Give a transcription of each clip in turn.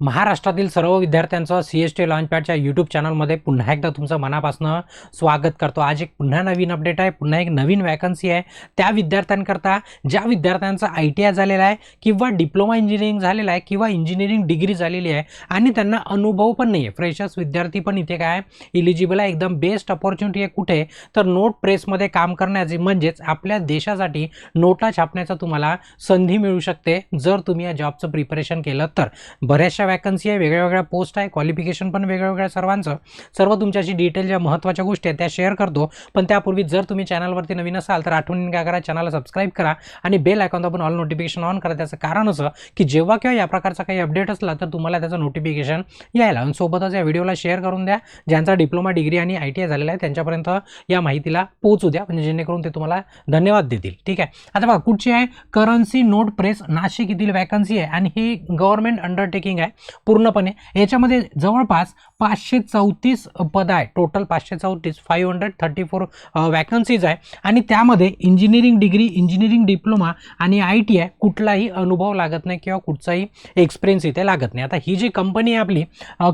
महाराष्ट्रातील सर्व विद्यार्थ्यांचं CST लॉन्चपॅडच्या यूट्यूब चॅनलमध्ये पुन्हा एकदा तुमचं मनापासून स्वागत करतो। आज एक पुन्हा नवीन अपडेट आहे, पुन्हा एक नवीन वॅकन्सी आहे त्या विद्यार्थ्यांकरता ज्या विद्यार्थ्यांचा ITI झालेला आहे किंवा डिप्लोमा इंजिनिअरिंग झालेला आहे किंवा इंजिनिअरिंग डिग्री झालेली आहे आणि त्यांना अनुभव पण नाही आहे। फ्रेशर्स विद्यार्थी पण इथे काय इलिजिबल आहे। एकदम बेस्ट अपॉर्च्युनिटी आहे कुठे तर नोट प्रेसमध्ये काम करण्याची, म्हणजेच आपल्या देशासाठी नोटा छापण्याचा तुम्हाला संधी मिळू शकते जर तुम्ही या जॉबचं प्रिपरेशन केलं तर। बऱ्याचशा वॅकन्सी आहे, वेगवेगळ्या पोस्ट आहे, क्वालिफिकेशन पण वेगवेगळ्या सर्वांचं। सर्व तुमच्याशी डिटेल ज्या महत्त्वाच्या गोष्टी आहेत त्या शेअर करतो, पण त्यापूर्वी जर तुम्ही चॅनलवरती नवीन असाल तर आठवणीने काय करा, चॅनलला सबस्क्राईब करा आणि बेल आयकॉन दाबून ऑल नोटिफिकेशन ऑन करा। त्याचं कारण असं की जेव्हा किंवा या प्रकारचा काही अपडेट असला तर तुम्हाला त्याचं नोटिफिकेशन यायला, आणि सोबतच या व्हिडिओला शेअर करून द्या। ज्यांचा डिप्लोमा डिग्री आणि ITI झालेला आहे त्यांच्यापर्यंत या माहितीला पोहोचू द्या, म्हणजे जेणेकरून ते तुम्हाला धन्यवाद देतील। ठीक आहे, आता बघा कुठची आहे, करन्सी नोट प्रेस नाशिक येथील वॅकन्सी आहे आणि ही गव्हर्नमेंट अंडरटेकिंग आहे पूर्णपणे। याच्यामध्ये जवळपास 534 पद आहे, टोटल 534 वॅकन्सीज आहे आणि त्यामध्ये इंजिनिअरिंग डिग्री, इंजिनिअरिंग डिप्लोमा आणि ITI कुठलाही अनुभव लागत नाही किंवा कुठचाही एक्सपिरियन्स इथे लागत नाही। आता ही जी कंपनी आहे आपली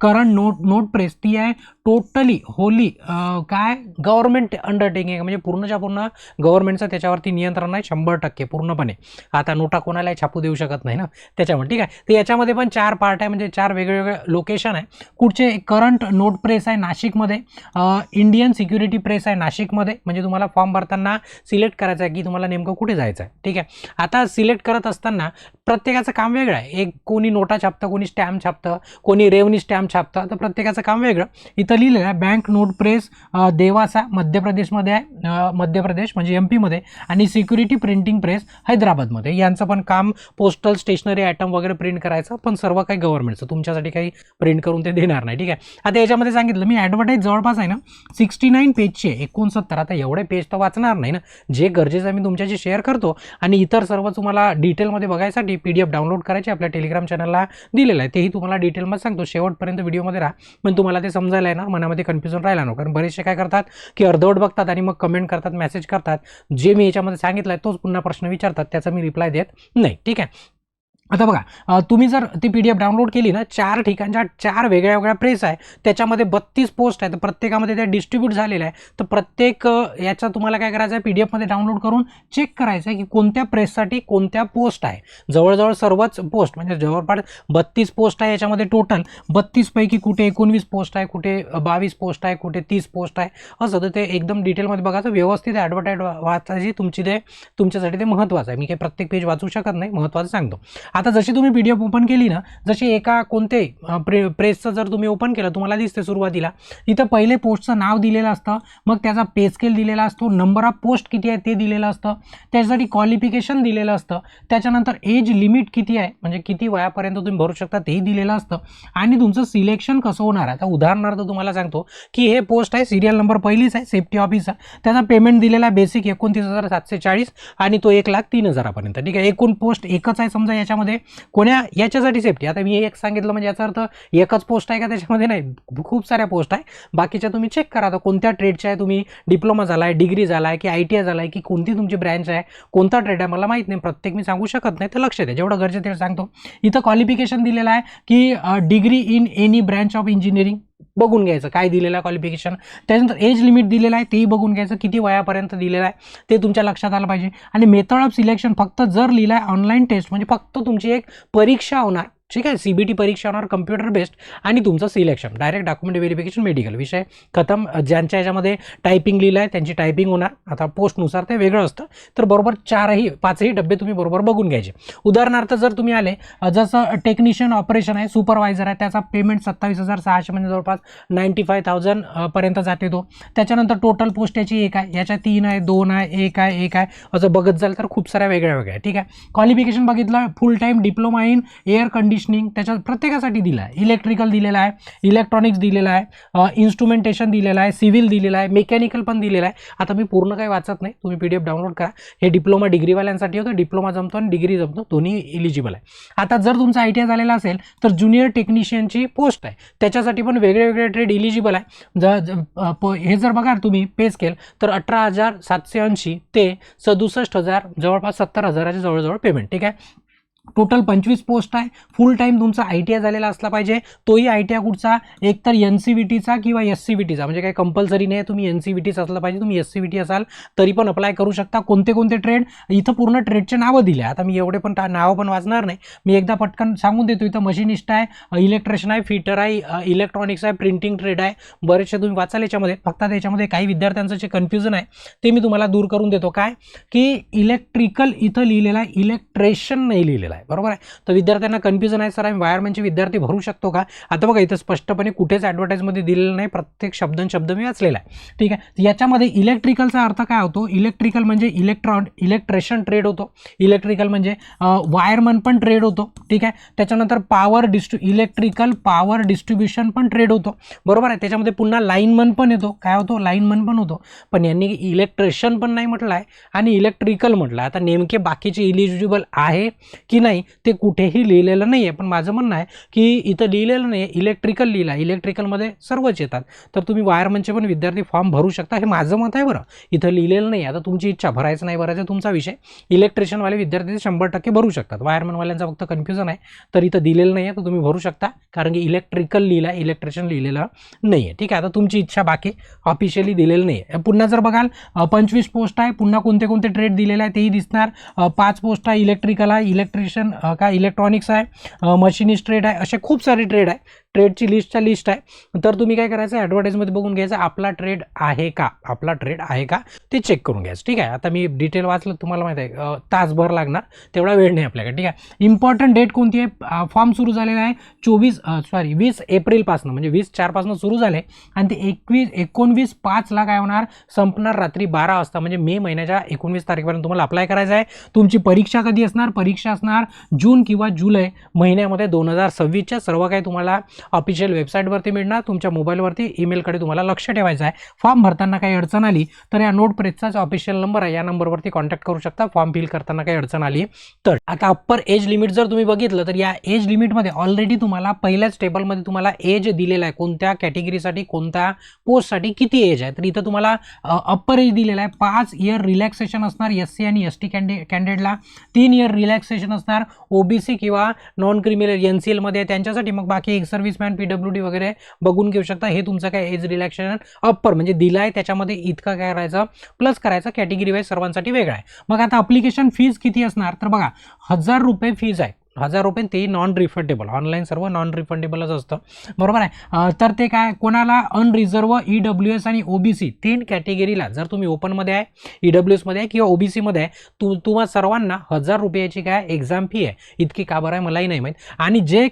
करंट नोट प्रेस, ती आहे टोटली होली काय गव्हर्नमेंट अंडरटेकिंग, म्हणजे पूर्णच्या पूर्ण गव्हर्नमेंटचं त्याच्यावरती नियंत्रण आहे 100% पूर्णपणे। आता नोटा कोणालाही छापू देऊ शकत नाही ना त्याच्यामुळे। ठीक आहे, तर याच्यामध्ये पण 4 पार्ट आहे, म्हणजे 4 वेगवेगळे लोकेशन आहे। कुठचे, करंट नोट प्रेस आहे नाशिकमध्ये, इंडियन सिक्युरिटी प्रेस आहे नाशिकमध्ये, म्हणजे तुम्हाला फॉर्म भरताना सिलेक्ट करायचं आहे की तुम्हाला नेमकं कुठे जायचं आहे। ठीक आहे, आता सिलेक्ट करत असताना प्रत्येकाचं काम वेगळं आहे। एक कोणी नोटा छापतं, कोणी स्टॅम्प छापतं, कोणी रेव्हन्यू स्टॅम्प छापतं, तर प्रत्येकाचं काम वेगळं। इथं लिहिलेलं आहे बँक नोट प्रेस देवासा मध्य प्रदेशमध्ये आहे, मध्य प्रदेश म्हणजे MP मध्ये, आणि सिक्युरिटी प्रिंटिंग प्रेस हैदराबादमध्ये। यांचं पण काम पोस्टल स्टेशनरी आयटम वगैरे प्रिंट करायचं, पण सर्व काही गव्हर्नमेंटचं, तुमच्यासाठी काही प्रिंट करून ते देणार नाही। ठीक आहे, आता याच्यामध्ये सांगितलं मी ॲडव्हर्टाईज जवळपास आहे ना 69 पेजची आहे, 69। आता एवढे पेज तर वाचणार नाही ना, जे गरजेचं आहे मी तुमच्याशी शेअर करतो, आणि इतर सर्व तुम्हाला डिटेलमध्ये बघायसाठी PDF डाउनलोड करायचे आपल्या टेलिग्राम चॅनलला दिलेलं आहे, तेही तुम्हाला डिटेलमध्ये सांगतो। शेवटपर्यंत व्हिडिओमध्ये राहा, पण तुम्हाला ते समजायला येणार, मनामध्ये कन्फ्युजन राहिला नको। कारण बरेचसे काय करतात की अर्धवट बघतात आणि मग कमेंट करतात, मेसेज करतात, जे मी याच्यामध्ये सांगितलं आहे तोच पुन्हा प्रश्न विचारतात, त्याचा मी रिप्लाय देत नाही। ठीक आहे, आता बघा तुम्ही जर ती PDF डाउनलोड केली ना, 4 ठिकाणच्या 4 वेगळ्या प्रेस आहे, त्याच्यामध्ये 32 पोस्ट आहेत, प्रत्येकामध्ये त्या डिस्ट्रीब्यूट झालेल्या आहे। तर प्रत्येक याचा तुम्हाला काय करायचं आहे, PDF मध्ये डाउनलोड करून चेक करायचं आहे की कोणत्या प्रेससाठी कोणत्या पोस्ट आहे। जवळजवळ सर्वच पोस्ट, म्हणजे जवळपास 32 पोस्ट आहे याच्यामध्ये टोटल। 32 पैकी कुठे 19 पोस्ट आहे, कुठे 22 पोस्ट आहे, कुठे 30 पोस्ट आहे, असं तर ते एकदम डिटेलमध्ये बघायचं, व्यवस्थित ॲडव्हर्टाईज वाचायची तुमची, ते तुमच्यासाठी ते महत्त्वाचं आहे। मी काही प्रत्येक पेज वाचू शकत नाही, महत्त्वाचं सांगतो। आता जशी तुम्ही PDF ओपन केली ना, जशी एका कोणते प्रेसचं जर तुम्ही ओपन केलं, तुम्हाला दिसते सुरुवातीला इथं पहिले पोस्टचं नाव दिलेलं असतं, मग त्याचा पे स्केल दिलेला असतो, नंबर ऑफ पोस्ट किती आहे ते दिलेलं असतं, त्याच्यासाठी क्वालिफिकेशन दिलेलं असतं, त्याच्यानंतर एज लिमिट किती आहे, म्हणजे किती वयापर्यंत तुम्ही भरू शकता तेही दिलेलं असतं, आणि तुमचं सिलेक्शन कसं होणार आहे। आता उदाहरणार्थ तुम्हाला सांगतो की हे पोस्ट आहे, सिरियल नंबर पहिलीच आहे, सेफ्टी ऑफिसर, त्याचा पेमेंट दिलेला आहे बेसिक 29,740 आणि तो 1,03,000 पर्यंत। ठीक आहे, एकूण पोस्ट एकच आहे समजा याच्यामध्ये, कोण्या याच्यासाठी सेफ्टी। आता मी एक सांगितलं म्हणजे याचा अर्थ एकच पोस्ट आहे का त्याच्यामध्ये, नाही, खूप साऱ्या पोस्ट आहे। बाकीच्या तुम्ही चेक करा, आता कोणत्या ट्रेडच्या आहे, तुम्ही डिप्लोमा झाला आहे, डिग्री झाला आहे की ITI झाला आहे की कोणती तुमची ब्रँच आहे, कोणता ट्रेड आहे, मला माहीत नाही, प्रत्येक मी सांगू शकत नाही, तर लक्ष द्या, जेवढं गरजेचं ते सांगतो। इथं क्वालिफिकेशन दिलेलं आहे की degree in any branch of engineering, बघून घ्यायचं काय दिलेलं आहे क्वालिफिकेशन। त्यानंतर एज लिमिट दिलेलं आहे, तेही बघून घ्यायचं, किती वयापर्यंत दिलेलं आहे ते तुमच्या लक्षात आलं पाहिजे। आणि मेथड ऑफ सिलेक्शन फक्त जर लिहिलं आहे ऑनलाईन टेस्ट, म्हणजे फक्त तुमची एक परीक्षा होणार, ठीक आहे, CBT परीक्षा होणार कम्प्युटर बेस्ड, आणि तुमचं selection direct document verification medical, विषय खतम। ज्यांच्या याच्यामध्ये टायपिंग लिहिलं आहे त्यांची टायपिंग होणार, आता पोस्टनुसार ते वेगळं असतं, तर बरोबर 5ही डब्बे तुम्ही बरोबर बघून घ्यायचे। उदाहरणार्थ जर तुम्ही आले, जसं टेक्निशियन ऑपरेशन आहे, सुपरवायझर आहे, त्याचा पेमेंट 27,600, म्हणजे जवळपास 95,000 पर्यंत जाते तो। त्याच्यानंतर टोटल पोस्ट याची 1 आहे, याच्या 3 आहे, 2 आहे, 1 आहे, 1 आहे, असं बघत जाल तर खूप साऱ्या वेगळ्या। ठीक आहे, क्वालिफिकेशन बघितलं, फुल time diploma in air conditioning, त्याच्यात प्रत्येकासाठी दिला आहे, इलेक्ट्रिकल दिलेला आहे, इलेक्ट्रॉनिक्स दिलेला आहे, इन्स्ट्रुमेंटेशन दिलेलं आहे, सिव्हिल दिलेलं आहे, मेकॅनिकल पण दिलेलं आहे। आता मी पूर्ण काही वाचत नाही, तुम्ही PDF डाउनलोड करा। हे डिप्लोमा डिग्रीवाल्यांसाठी होतं, डिप्लोमा जमतो आणि डिग्री जमतो, दोन्ही इलिजिबल आहे। आता जर तुमचा ITI झालेला असेल तर ज्युनियर टेक्निशियनची पोस्ट आहे, त्याच्यासाठी पण वेगळे ट्रेड इलिजिबल आहे। हे जर बघा तुम्ही पे स्केल, तर 18,780 ते 67,000, जवळपास 70,000च्या जवळजवळ पेमेंट। ठीक आहे, टोटल 25 पोस्ट आहे. फुल टाईम तुमचा ITI झालेला असला पाहिजे. तोही ITI कुठचा, एकतर NCVTचा किंवा SCVTचा, म्हणजे काही कंपल्सरी नाही तुम्ही NCVTच असलं पाहिजे. तुम्ही SCVT असाल तरी पण अप्लाय करू शकता. कोणते कोणते ट्रेड, इथं पूर्ण ट्रेडचे नावं दिले. आता मी एवढे पण नावं पण वाचणार नाही, मी एकदा पटकन सांगून देतो. इथं मशिनिस्ट आहे, इलेक्ट्रिशियन आहे, फिटर आहे, इलेक्ट्रॉनिक्स आहे, प्रिंटिंग ट्रेड आहे. बरेचसे तुम्ही वाचाल याच्यामध्ये. फक्त त्याच्यामध्ये काही विद्यार्थ्यांचं जे कन्फ्युजन आहे ते मी तुम्हाला दूर करून देतो. काय की इलेक्ट्रिकल इथं लिहिलेलं आहे, इलेक्ट्रिशियन नाही लिहिलेलं आहे, बरोबर आहे. तर विद्यार्थ्यांना कन्फ्युजन आहे, सर आम्ही वायरमॅनचे विद्यार्थी भरू शकतो का? आता बघा इथं स्पष्टपणे कुठेच ॲडव्हर्टाईजमध्ये दिलेलं नाही, प्रत्येक शब्द मी वाचलेला आहे. ठीक आहे. याच्यामध्ये इलेक्ट्रिकलचा अर्थ काय होतो? इलेक्ट्रिकल म्हणजे इलेक्ट्रिशियन ट्रेड होतो. इलेक्ट्रिकल म्हणजे वायरमन पण ट्रेड होतो. ठीक आहे. त्याच्यानंतर इलेक्ट्रिकल पॉवर डिस्ट्रीब्युशन पण ट्रेड होतो, बरोबर आहे. त्याच्यामध्ये पुन्हा लाईनमन पण येतो. काय होतो? लाईनमन पण होतो. पण यांनी इलेक्ट्रिशियन पण नाही म्हटलं आहे आणि इलेक्ट्रिकल म्हटलं आहे. आता नेमके बाकीचे इलिजिबल आहे की नाही ते कुठेही लिहिलेलं नाही आहे. पण माझं म्हणणं आहे की इथं लिहिलेलं नाही आहे, इलेक्ट्रिकल लिहिलं आहे. इलेक्ट्रिकलमध्ये सर्वच येतात. तर तुम्ही वायरमनचे पण विद्यार्थी फॉर्म भरू शकता, हे माझं मत आहे बरं. इथं लिहिलेलं नाही. आता तुमची इच्छा, भरायचं नाही भरायचं तुमचा विषय. इलेक्ट्रिशियनवाले विद्यार्थी 100% भरू शकतात. वायरमनवाल्यांचा फक्त कन्फ्युजन आहे, तर इथं दिलेलं नाही आहे, तर तुम्ही भरू शकता. कारण की इलेक्ट्रिकल लिहिलं आहे, इलेक्ट्रिशियन लिहिलेलं नाही आहे. ठीक आहे. आता तुमची इच्छा, बाकी ऑफिशियली दिलेलं नाही आहे. पुन्हा जर बघाल 25 पोस्ट आहे. पुन्हा कोणते कोणते ट्रेड दिलेले आहे तेही दिसणार. 5 पोस्ट आहे, इलेक्ट्रिकल आहे, इलेक्ट्रिशियन काय इलेक्ट्रॉनिक्स आहे, मशिनिस्ट ट्रेड आहे, असे खूप सारे ट्रेड आहे. ट्रेडची लिस्ट आहे. तर तुम्ही काय करायचं, ॲडव्हर्टाईजमध्ये बघून घ्यायचं आपला ट्रेड आहे का, आपला ट्रेड आहे का ते चेक करून घ्यायचं. ठीक आहे. आता मी डिटेल वाचलं, तुम्हाला माहिती आहे तासभर लागणार, तेवढा वेळ नाही आपल्याकडे. ठीक आहे. इम्पॉर्टंट डेट कोणती आहे? फॉर्म सुरू झालेला आहे 20 एप्रिलपासून, म्हणजे 20/4 पासून सुरू झाले आणि ते 19/5 काय होणार, संपणार रात्री 12 वाजता. म्हणजे मे महिन्याच्या 19 तारखेपर्यंत तुम्हाला अप्लाय करायचं आहे. तुमची परीक्षा कधी असणार? परीक्षा असणार जून किंवा जुलै महिन्यामध्ये 2026च्या. सर्व काही तुम्हाला ऑफिशियल वेबसाईटवरती मिळणार. तुमच्या मोबाईलवरती ईमेलकडे तुम्हाला लक्ष ठेवायचं आहे. फॉर्म भरताना काही अडचण आली तर या नोट प्रेसचाच ऑफिशियल नंबर आहे, या नंबरवरती कॉन्टॅक्ट करू शकता. फॉर्म फिल करताना काही अडचण आली तर. आता अप्पर एज लिमिट जर तुम्ही बघितलं तर या एज लिमिटमध्ये ऑलरेडी तुम्हाला पहिल्याच टेबलमध्ये तुम्हाला एज दिलेला आहे, कोणत्या कॅटेगरीसाठी कोणत्या पोस्टसाठी किती एज आहे. तर इथं तुम्हाला अप्पर एज दिलेला आहे. 5 इयर रिलॅक्सेशन असणार SC आणि ST कॅन्डिडेटला, 3 इयर रिलॅक्सेशन असणार OBC किंवा नॉन क्रिमिनल NCL मध्ये त्यांच्यासाठी. मग बाकी एक सर्व्हिसमॅन PWD वगैरे बघून घेऊ शकता. हे तुमचं काय एज रिलॅक्सेशन अप्पर म्हणजे दिलं आहे, त्याच्यामध्ये इतकं काय करायचं प्लस करायचं. कॅटेगरी वाईज सर्वांसाठी वेगळा आहे. मग आता अप्लिकेशन फीज किती असणार, तर बघा 1000 रुपये फीज आहे. 1000 रुपये, ते नॉन रिफंडेबल. ऑनलाईन सर्व नॉन रिफंडेबलच असतं, बरोबर आहे. तर ते काय, कोणाला अनरिझर्व EWS आणि OBC 3 कॅटेगरीला, जर तुम्ही ओपनमध्ये आहे, EWS मध्ये आहे किंवा OBC मध्ये आहे, तुम्हा सर्वांना 1000 रुपयाची काय एक्झाम फी आहे. इतकी का बरं आहे मलाही नाही माहीत. आणि जे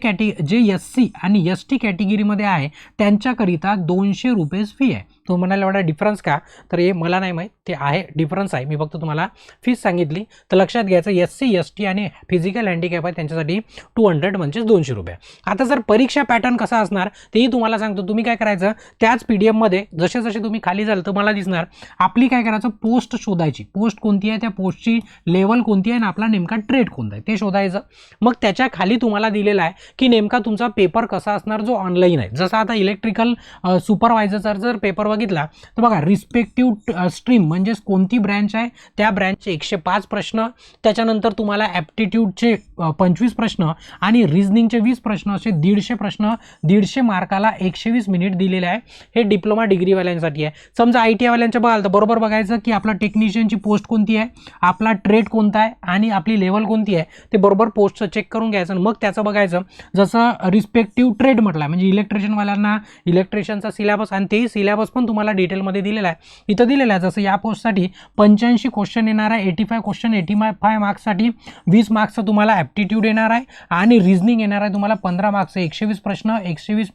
SC आणि ST कॅटेगरीमध्ये आहे त्यांच्याकरिता 200 रुपये फी आहे. तो म्हणाला एवढा डिफरन्स का, तर हे मला नाही माहीत, ते आहे डिफरन्स आहे. मी फक्त तुम्हाला फीस सांगितली. तर लक्षात घ्यायचं, SC ST आणि फिजिकल हँडिकॅप आहे त्यांच्यासाठी 200 म्हणजेच 200 रुपये. आता जर परीक्षा पॅटर्न कसा असणार तेही तुम्हाला सांगतो. तुम्ही काय करायचं, त्याच PDF मध्ये जसे जसे तुम्ही खाली जाल तर मला दिसणार आपली काय करायचं, पोस्ट शोधायची. पोस्ट कोणती आहे, त्या पोस्टची लेवल कोणती आहे आणि आपला नेमका ट्रेड कोणता आहे ते शोधायचं. मग त्याच्या खाली तुम्हाला दिलेला आहे की नेमका तुमचा पेपर कसा असणार जो ऑनलाईन आहे. जसं आता इलेक्ट्रिकल सुपरवायझरचा जर पेपर बघितला तर बघा, रिस्पेक्टिव्ह स्ट्रीम म्हणजे कोणती ब्रँच आहे त्या ब्रँचचे 105 प्रश्न, त्याच्यानंतर तुम्हाला ॲप्टिट्यूडचे 25 प्रश्न आणि रिझनिंगचे 20 प्रश्न, असे 150 प्रश्न, 150 मार्काला 120 मिनिट दिलेले आहे. हे डिप्लोमा डिग्रीवाल्यांसाठी आहे. समजा ITI वाल्यांच्या बघाल तर बरोबर बघायचं की आपला टेक्निशियनची पोस्ट कोणती आहे, आपला ट्रेड कोणता आहे आणि आपली लेवल कोणती आहे, ते बरोबर पोस्टचं चेक करून घ्यायचं. मग त्याचं बघायचं. जसं रिस्पेक्टिव्ह ट्रेड म्हटलं म्हणजे इलेक्ट्रिशियनवाल्यांना इलेक्ट्रिशियनचा सिलेबस, आणि तेही सिलेबस पण तुम्हाला डिटेलमध्ये दिलेला आहे. इथं दिलेला आहे. जसं या पोस्टसाठी 85 क्वेश्चन येणार आहे, 85 क्वेश्चन 85 मार्क्ससाठी, 20 मार्क्सचं तुम्हाला ॲप्टिट्यूड येणार आहे आणि रिझनिंग येणार आहे तुम्हाला 15 मार्क्स, 120 प्रश्न, 120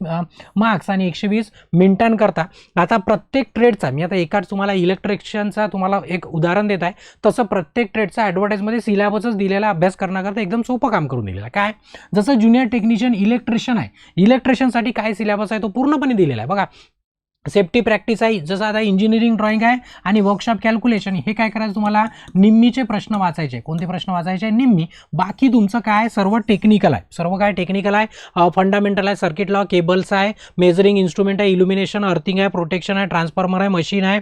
मार्क्स आणि 120 मिनिटांकरता. आता प्रत्येक ट्रेडचा, मी आता एकाच तुम्हाला इलेक्ट्रिशियनचा तुम्हाला एक उदाहरण देत आहे, तसं प्रत्येक ट्रेडचा ॲडव्हर्टाईजमध्ये सिलेबसच दिलेला, अभ्यास करण्याकरता एकदम सोपं काम करून दिलेलं आहे. काय, जसं ज्युनियर टेक्निशियन इलेक्ट्रिशियन आहे, इलेक्ट्रिशियनसाठी काय सिलेबस आहे तो पूर्णपणे दिलेला आहे. बघा, सेफ्टी प्रॅक्टिस आहे, जसं आता इंजिनिअरिंग ड्रॉइंग आहे आणि वर्कशॉप कॅल्क्युलेशन, हे काय करायचं तुम्हाला निम्मीचे प्रश्न वाचायचे. कोणते प्रश्न वाचायचे? निम्मी. बाकी तुमचं काय सर्व टेक्निकल आहे, सर्व काय टेक्निकल आहे, फंडामेंटल आहे, सर्किट लॉ, केबल्स आहे, मेजरिंग इन्स्ट्रुमेंट आहे, इल्युमिनेशन, अर्थिंग आहे, प्रोटेक्शन आहे, ट्रान्सफॉर्मर आहे, मशीन आहे,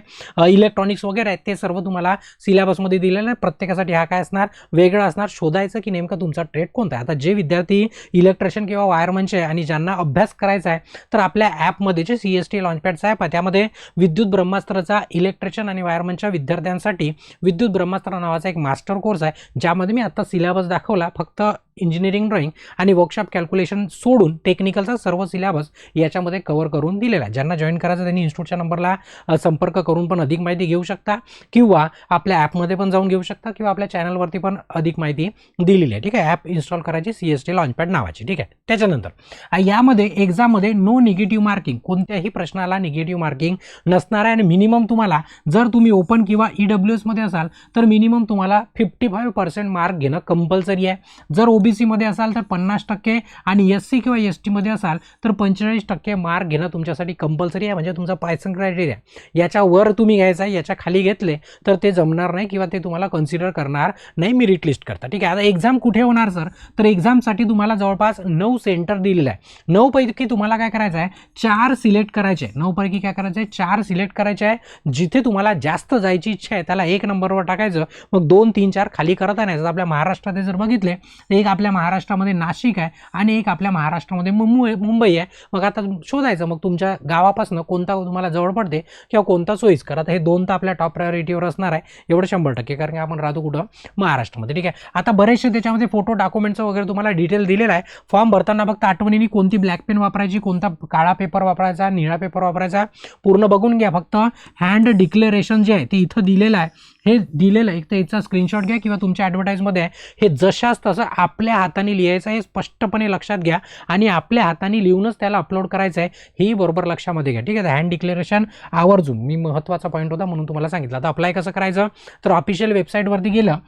इलेक्ट्रॉनिक्स वगैरे आहेत, ते सर्व तुम्हाला सिलेबसमध्ये दिलेलं आहे. प्रत्येकासाठी हा काय असणार? वेगळा असणार. शोधायचं की नेमका तुमचा ट्रेड कोणता आहे. आता जे विद्यार्थी इलेक्ट्रिशियन किंवा वायरमनचे आणि ज्यांना अभ्यास करायचा आहे, तर आपल्या ॲपमध्ये जे CST लॉन्चपॅडचा ॲप आहे त्यामध्ये विद्युत ब्रह्मास्त्राचा इलेक्ट्रिशियन आणि वायरमनच्या विद्यार्थ्यांसाठी विद्युत ब्रह्मास्त्र नावाचा एक मास्टर कोर्स आहे, ज्यामध्ये मी आता सिलेबस दाखवला. फक्त इंजिनिअरिंग ड्रॉइंग आणि वर्कशॉप कॅल्क्युलेशन सोडून टेक्निकलचा सर्व सिलेबस याच्यामध्ये कव्हर करून दिलेला आहे. ज्यांना जॉईन करायचं त्यांनी इन्स्टिट्यूटच्या नंबरला संपर्क करून पण अधिक माहिती घेऊ शकता, किंवा आपल्या ॲपमध्ये पण जाऊन घेऊ शकता, किंवा आपल्या चॅनलवरती पण अधिक माहिती दिलेली आहे. ठीक आहे, ॲप इन्स्टॉल करायची CST लॉन्चपॅड नावाची. ठीक आहे, त्याच्यानंतर यामध्ये एक्झाममध्ये नो निगेटिव्ह मार्किंग, कोणत्याही प्रश्नाला निगेटिव्ह मार्किंग नसणार आहे. आणि मिनिमम तुम्हाला, जर तुम्ही ओपन किंवा EWS मध्ये असाल तर मिनिमम तुम्हाला 55% मार्क घेणं कंपल्सरी आहे. जर OBC मध्ये असाल तर 50% आणि SC किंवा ST मध्ये असाल तर 45% मार्क घेणं तुमच्यासाठी कंपल्सरी आहे. म्हणजे तुमचा पायसन क्रायटेरिया याच्यावर तुम्ही घ्यायचा आहे, याच्या खाली घेतले तर ते जमणार नाही किंवा ते तुम्हाला कन्सिडर करणार नाही मेरिट लिस्ट करता. ठीक आहे, आता एक्झाम कुठे होणार सर? तर एक्झामसाठी तुम्हाला जवळपास 9 सेंटर दिलेलं आहे. 9 पैकी तुम्हाला काय करायचं आहे? 4 सिलेक्ट करायचे. 9 पैकी काय करायचं आहे? 4 सिलेक्ट करायचे आहे. जिथे तुम्हाला जास्त जायची इच्छा आहे त्याला 1 नंबरवर टाकायचं, मग 2, 3, 4 खाली करत आणायचं. आपल्या महाराष्ट्रात जर बघितले तर एक आपल्या महाराष्ट्रामध्ये नाशिक आहे आणि एक आपल्या महाराष्ट्रामध्ये मुंबई आहे. मग आता शोधायचं मग तुमच्या गावापासून कोणता तुम्हाला जवळ पडते किंवा कोणता सोयीस्कर. आता हे 2 तर आपल्या टॉप प्रायोरिटीवर असणार आहे, एवढं 100%, कारण की आपण राहतो कुठं? महाराष्ट्रामध्ये. ठीक आहे, आता बरेचसे त्याच्यामध्ये फोटो डॉक्युमेंटचं वगैरे तुम्हाला डिटेल दिलेलं आहे. फॉर्म भरताना फक्त आठवणीने कोणती ब्लॅक पेन वापरायची, कोणता काळा पेपर वापरायचा, निळा पेपर वापरायचा, पूर्ण बघून घ्या. फक्त हँड डिक्लेरेशन जे आहे ते इथं दिलेलं आहे, हे दिलेलं आहे, तर याचा स्क्रीनशॉट घ्या किंवा तुमच्या ॲडव्हर्टाईजमध्ये आहे, हे जशाच तसं आपल्या हाताने लिहायचं आहे, स्पष्टपणे लक्षात घ्या. आणि आपल्या हाताने लिहूनच त्याला अपलोड करायचं आहे, हेही बरोबर लक्षामध्ये घ्या. ठीक आहे, हँड डिक्लेरेशन आवर्जून, मी महत्त्वाचा पॉईंट होता म्हणून तुम्हाला सांगितलं. आता अप्लाय कसं करायचं? तर ऑफिशियल वेबसाईटवरती गेलं,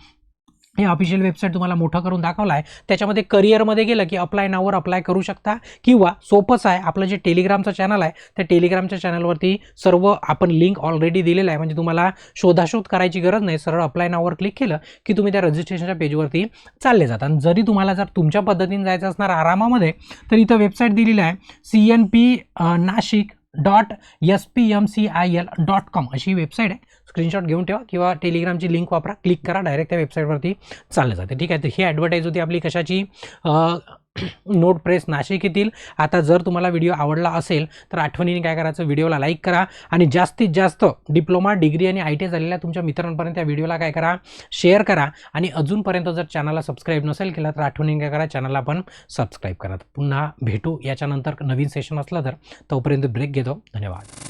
हे ऑफिशियल वेबसाईट तुम्हाला मोठं करून दाखवलं आहे, त्याच्यामध्ये करिअरमध्ये गेलं की अप्लाय नाववर अप्लाय करू शकता, किंवा सोपंच आहे, आपलं जे टेलिग्रामचं चॅनल आहे त्या टेलिग्रामच्या चॅनलवरती सर्व आपण लिंक ऑलरेडी दिलेलं आहे. म्हणजे तुम्हाला शोधाशोध करायची गरज नाही, सरळ अप्लाय नाववर क्लिक केलं की तुम्ही त्या रजिस्ट्रेशनच्या पेजवरती चालले जातात. आणि जरी तुम्हाला जर तुमच्या पद्धतीने जायचं असणार आरामामध्ये, तर इथं वेबसाईट दिलेली आहे cnpnashik.spmcil.com अशी वेबसाईट आहे. स्क्रीनशॉट घेऊन ठेवा किंवा टेलिग्रामची लिंक वापरा, क्लिक करा, डायरेक्ट त्या वेबसाईटवरती चाललं जाते. ठीक आहे, तर ही ॲडव्हर्टाईज होती आपली कशाची? नोट प्रेस नाशिक येतील. आता जर तुम्हाला व्हिडिओ आवडला असेल तर आठवणीने काय करायचं? व्हिडिओला लाईक करा आणि जास्तीत जास्त डिप्लोमा, डिग्री आणि ITI झालेल्या तुमच्या मित्रांपर्यंत त्या व्हिडिओला काय करा? शेअर करा. आणि अजूनपर्यंत जर चॅनलला सबस्क्राईब नसेल केला तर आठवणीने काय करा? चॅनलला पण सबस्क्राईब करा. पुन्हा भेटू याच्यानंतर नवीन सेशन असलं तर. तोपर्यंत ब्रेक घेतो. धन्यवाद.